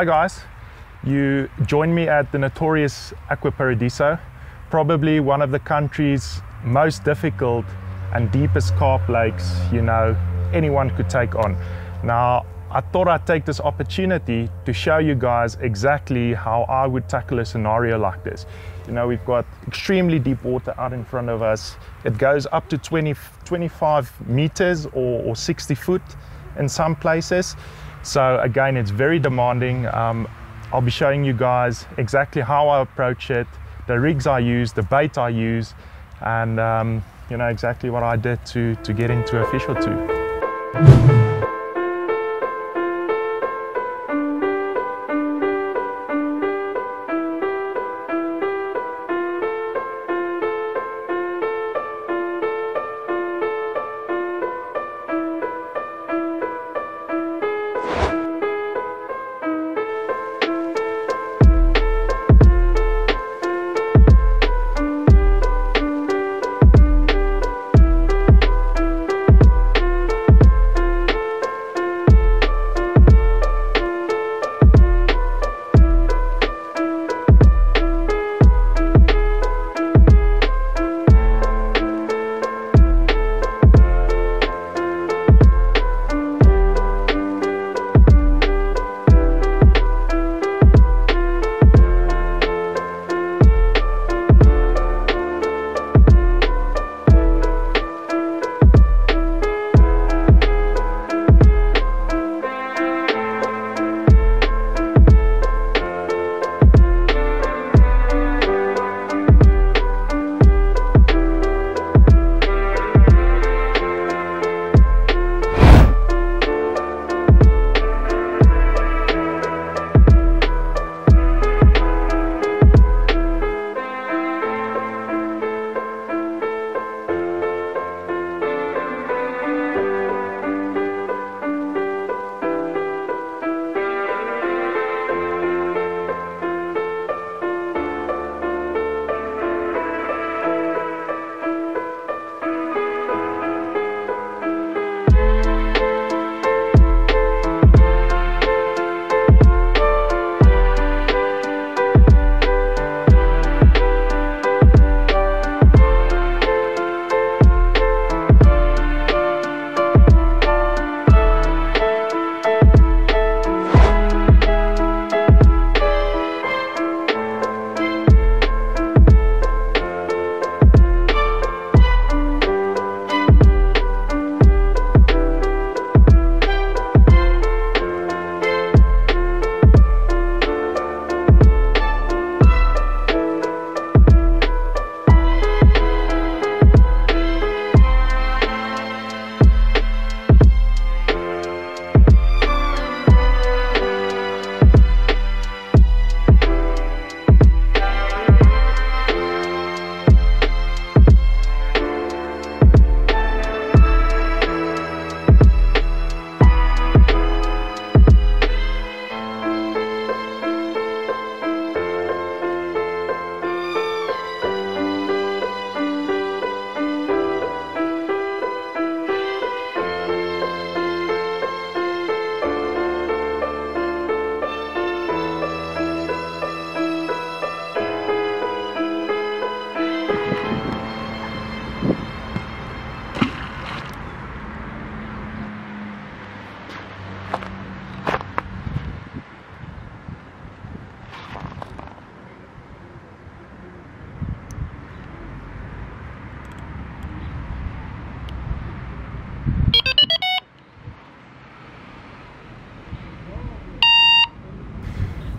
Hi guys, you joined me at the notorious Aqua Paradiso, probably one of the country's most difficult and deepest carp lakes, anyone could take on. Now, I thought I'd take this opportunity to show you guys exactly how I would tackle a scenario like this. We've got extremely deep water out in front of us. It goes up to 25 meters or 60 foot in some places. So again, it's very demanding. I'll be showing you guys exactly how I approach it, the rigs I use, the bait I use, and exactly what I did to get into a fish or two.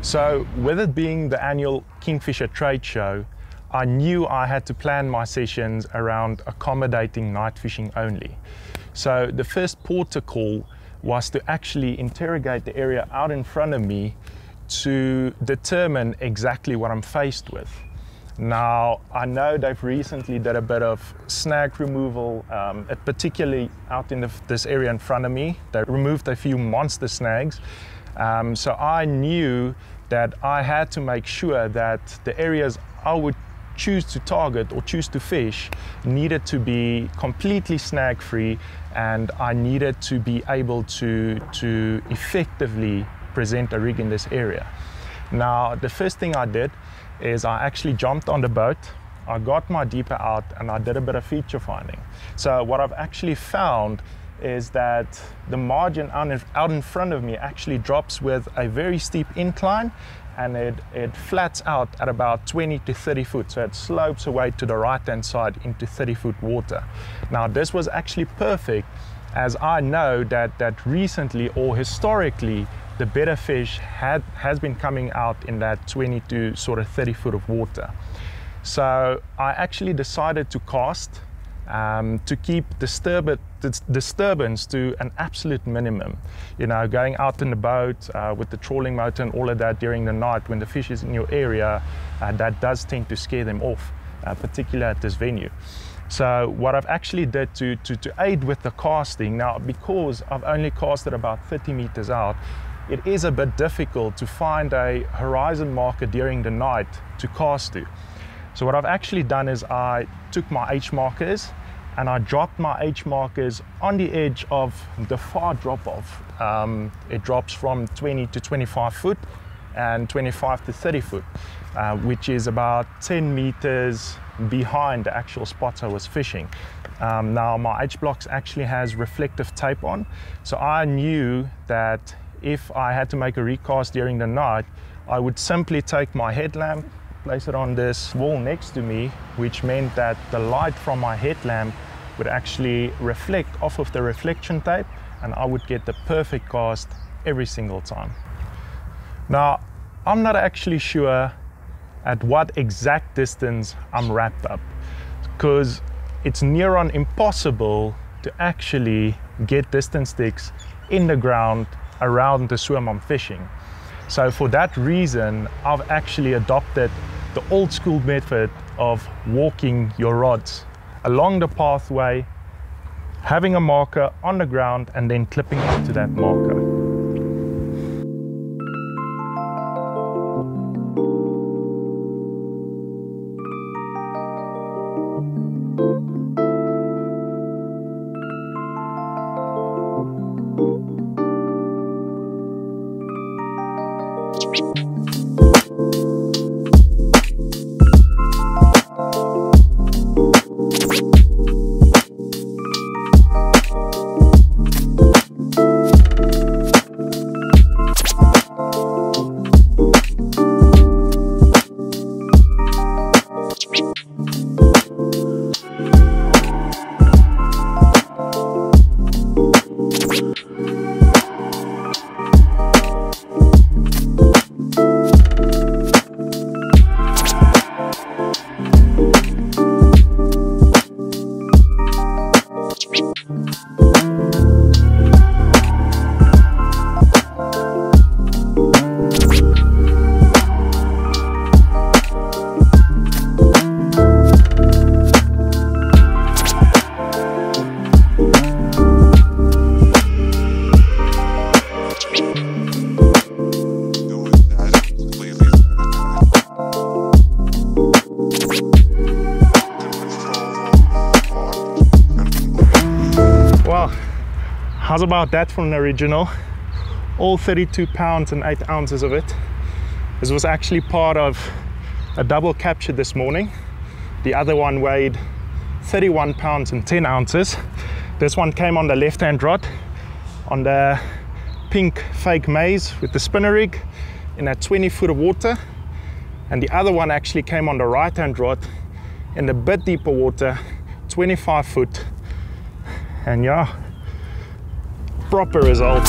So with it being the annual Kingfisher trade show, I knew I had to plan my sessions around accommodating night fishing only. So the first port of call was to actually interrogate the area out in front of me to determine exactly what I'm faced with. Now, I know they've recently did a bit of snag removal, particularly out in this area in front of me. They removed a few monster snags. So I knew that I had to make sure that the areas I would choose to target or choose to fish needed to be completely snag free, and I needed to be able to effectively present a rig in this area. Now, the first thing I did is I actually jumped on the boat, I got my deeper out, and I did a bit of feature finding. So what I've actually found is that the margin out in front of me actually drops with a very steep incline, and it flats out at about 20 to 30 foot. So it slopes away to the right hand side into 30-foot water. Now, this was actually perfect, as I know that recently or historically the better fish has been coming out in that 20 to sort of 30 foot of water. So I actually decided to cast to keep disturbance to an absolute minimum. You know, going out in the boat with the trawling motor and all of that during the night when the fish is in your area, that does tend to scare them off, particularly at this venue. So what I've actually did to aid with the casting, now because I've only casted about 30 meters out, it is a bit difficult to find a horizon marker during the night to cast to. So what I've actually done is I took my H markers and I dropped my H markers on the edge of the far drop off. It drops from 20 to 25 foot and 25 to 30 foot, which is about 10 meters behind the actual spots I was fishing. Now my H blocks actually has reflective tape on, so I knew that if I had to make a recast during the night, I would simply take my headlamp, place it on this wall next to me, which meant that the light from my headlamp would actually reflect off of the reflection tape, and I would get the perfect cast every single time. Now, I'm not actually sure at what exact distance I'm wrapped up, because it's near on impossible to actually get distance sticks in the ground around the swim I'm fishing. So for that reason, I've actually adopted the old school method of walking your rods along the pathway, having a marker on the ground and then clipping onto that marker. How's about that for an original? All 32 pounds and 8 ounces of it. This was actually part of a double capture this morning. The other one weighed 31 pounds and 10 ounces. This one came on the left-hand rod on the pink fake maize with the spinner rig in that 20 foot of water. And the other one actually came on the right-hand rod in the bit deeper water, 25 foot. And yeah, proper result.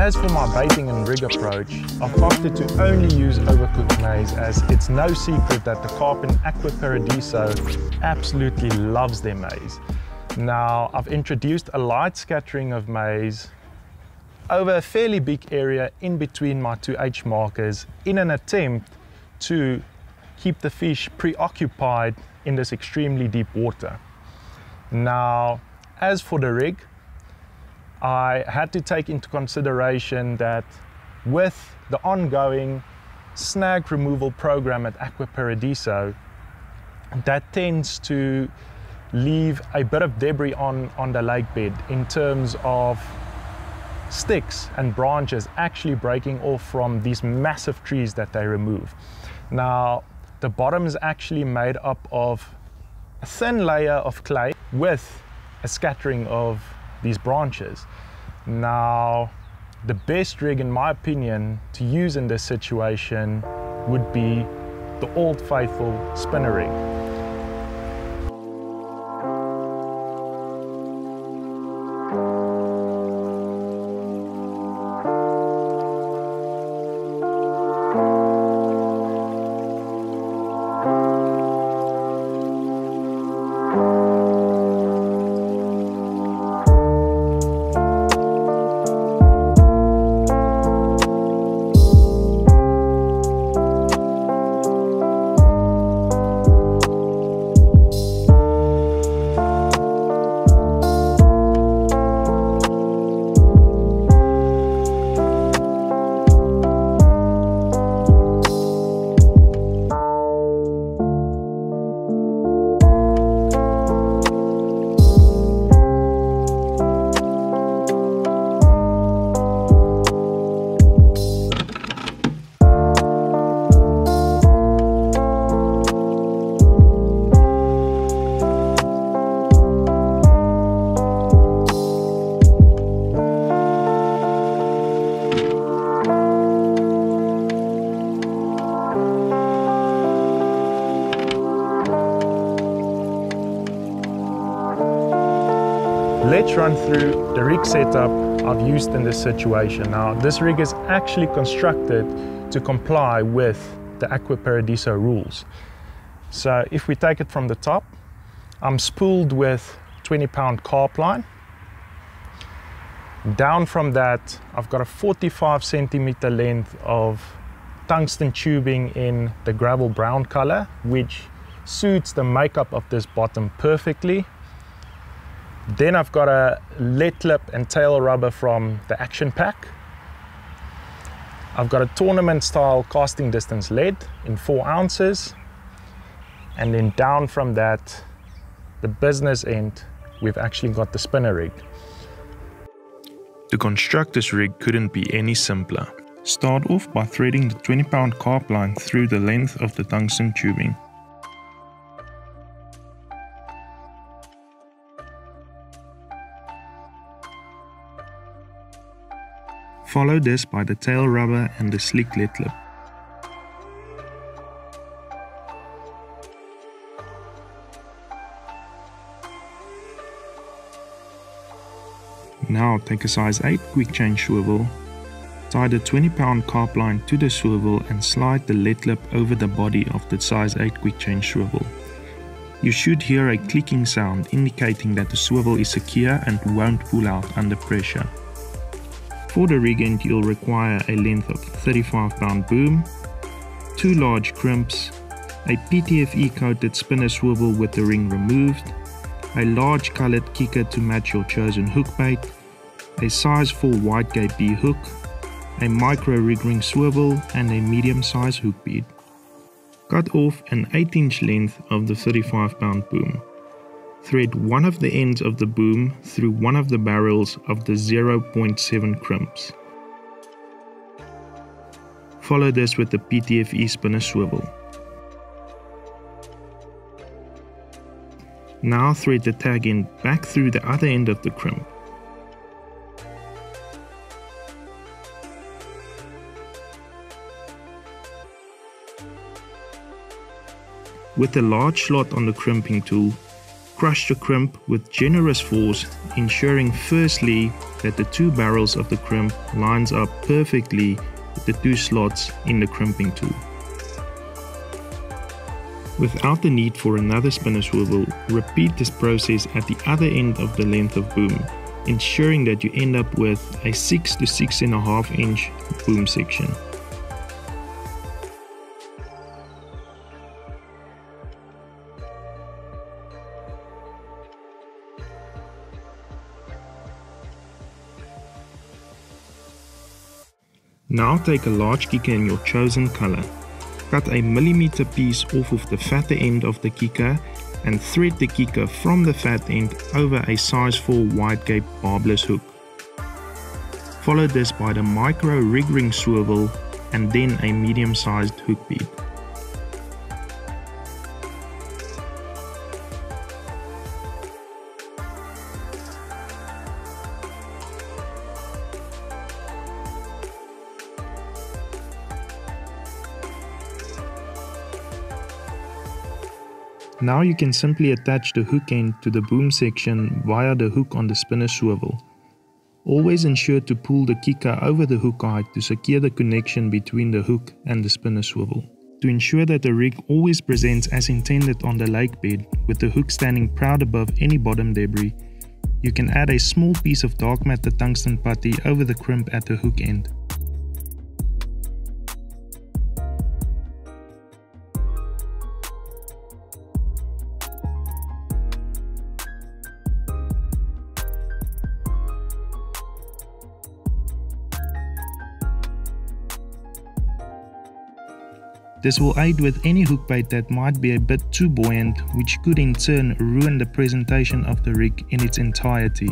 As for my baiting and rig approach, I've opted to only use overcooked maize, as it's no secret that the carp in Aqua Paradiso absolutely loves their maize. Now, I've introduced a light scattering of maize over a fairly big area in between my two H markers in an attempt to keep the fish preoccupied in this extremely deep water. Now, as for the rig, I had to take into consideration that with the ongoing snag removal program at Aqua Paradiso, that tends to leave a bit of debris on the lake bed in terms of sticks and branches actually breaking off from these massive trees that they remove. Now, the bottom is actually made up of a thin layer of clay with a scattering of these branches. Now, the best rig, in my opinion, to use in this situation would be the old faithful spinner rig. Let's run through the rig setup I've used in this situation. Now, this rig is actually constructed to comply with the Aqua Paradiso rules. So if we take it from the top, I'm spooled with 20-pound carp line. Down from that, I've got a 45-centimeter length of tungsten tubing in the gravel brown color, which suits the makeup of this bottom perfectly. Then I've got a lead clip and tail rubber from the Action Pack. I've got a tournament style casting distance lead in 4 ounces. And then down from that, the business end, we've actually got the spinner rig. To construct this rig couldn't be any simpler. Start off by threading the 20-pound carp line through the length of the tungsten tubing. Follow this by the tail rubber and the sleek lead clip. Now take a size 8 quick change swivel, tie the 20-pound carp line to the swivel and slide the lead clip over the body of the size 8 quick change swivel. You should hear a clicking sound indicating that the swivel is secure and won't pull out under pressure. For the rig end, you'll require a length of 35-pound boom, 2 large crimps, a PTFE coated spinner swivel with the ring removed, a large colored kicker to match your chosen hook bait, a size 4 wide gate B hook, a micro rig ring swivel and a medium size hook bead. Cut off an 8-inch length of the 35-pound boom. Thread one of the ends of the boom through one of the barrels of the 0.7 crimps. Follow this with the PTFE spinner swivel. Now thread the tag end back through the other end of the crimp. With a large slot on the crimping tool, crush the crimp with generous force, ensuring firstly that the two barrels of the crimp lines up perfectly with the two slots in the crimping tool. Without the need for another spinner swivel, repeat this process at the other end of the length of boom, ensuring that you end up with a 6 to 6.5 inch boom section. Now take a large kicker in your chosen color. Cut a millimeter piece off of the fatter end of the kicker and thread the kicker from the fat end over a size 4 wide gape barbless hook. Follow this by the micro rig ring swivel and then a medium sized hook bead. Now you can simply attach the hook end to the boom section via the hook on the spinner swivel. Always ensure to pull the kicker over the hook height to secure the connection between the hook and the spinner swivel. To ensure that the rig always presents as intended on the lake bed, with the hook standing proud above any bottom debris, you can add a small piece of dark matte tungsten putty over the crimp at the hook end. This will aid with any hook bait that might be a bit too buoyant, which could in turn ruin the presentation of the rig in its entirety.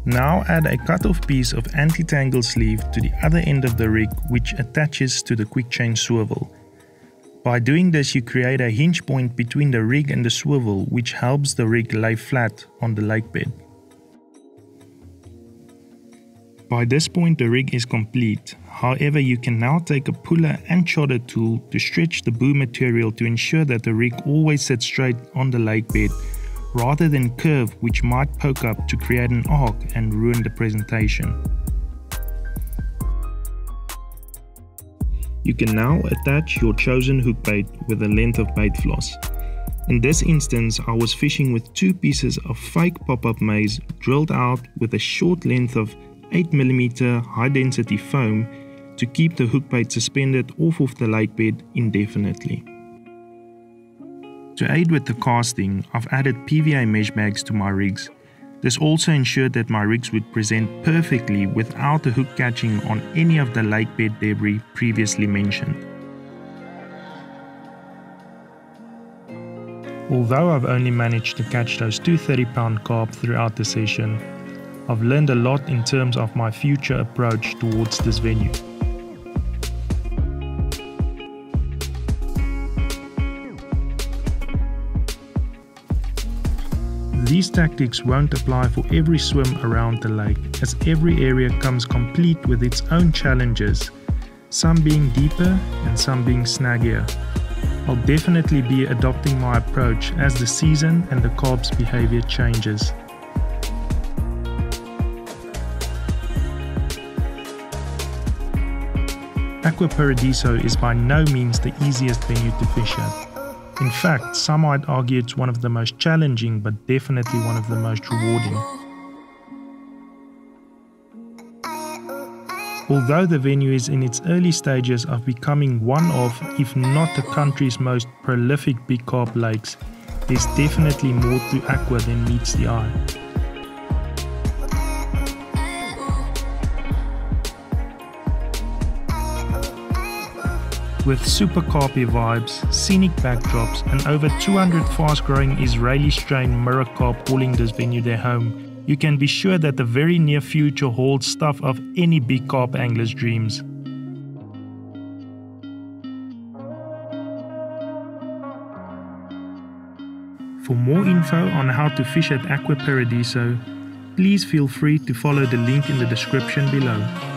Now add a cut-off piece of anti-tangle sleeve to the other end of the rig, which attaches to the quick change swivel. By doing this, you create a hinge point between the rig and the swivel, which helps the rig lay flat on the lake bed. By this point the rig is complete, however you can now take a puller and chodder tool to stretch the boom material to ensure that the rig always sits straight on the lake bed rather than curve, which might poke up to create an arc and ruin the presentation. You can now attach your chosen hook bait with a length of bait floss. In this instance I was fishing with two pieces of fake pop-up maize drilled out with a short length of 8mm high density foam to keep the hook bait suspended off of the lake bed indefinitely. To aid with the casting, I've added PVA mesh bags to my rigs. This also ensured that my rigs would present perfectly without the hook catching on any of the lake bed debris previously mentioned. Although I've only managed to catch those 2 30-pound carp throughout the session, I've learned a lot in terms of my future approach towards this venue. These tactics won't apply for every swim around the lake, as every area comes complete with its own challenges, some being deeper and some being snaggier. I'll definitely be adopting my approach as the season and the carp's behavior changes. Aqua Paradiso is by no means the easiest venue to fish at. In fact, some might argue it's one of the most challenging, but definitely one of the most rewarding. Although the venue is in its early stages of becoming one of, if not the country's most prolific big carp lakes, there's definitely more to Aqua than meets the eye. With super carpy vibes, scenic backdrops, and over 200 fast-growing Israeli strain mirror carp calling this venue their home, you can be sure that the very near future holds stuff of any big carp angler's dreams. For more info on how to fish at Aqua Paradiso, please feel free to follow the link in the description below.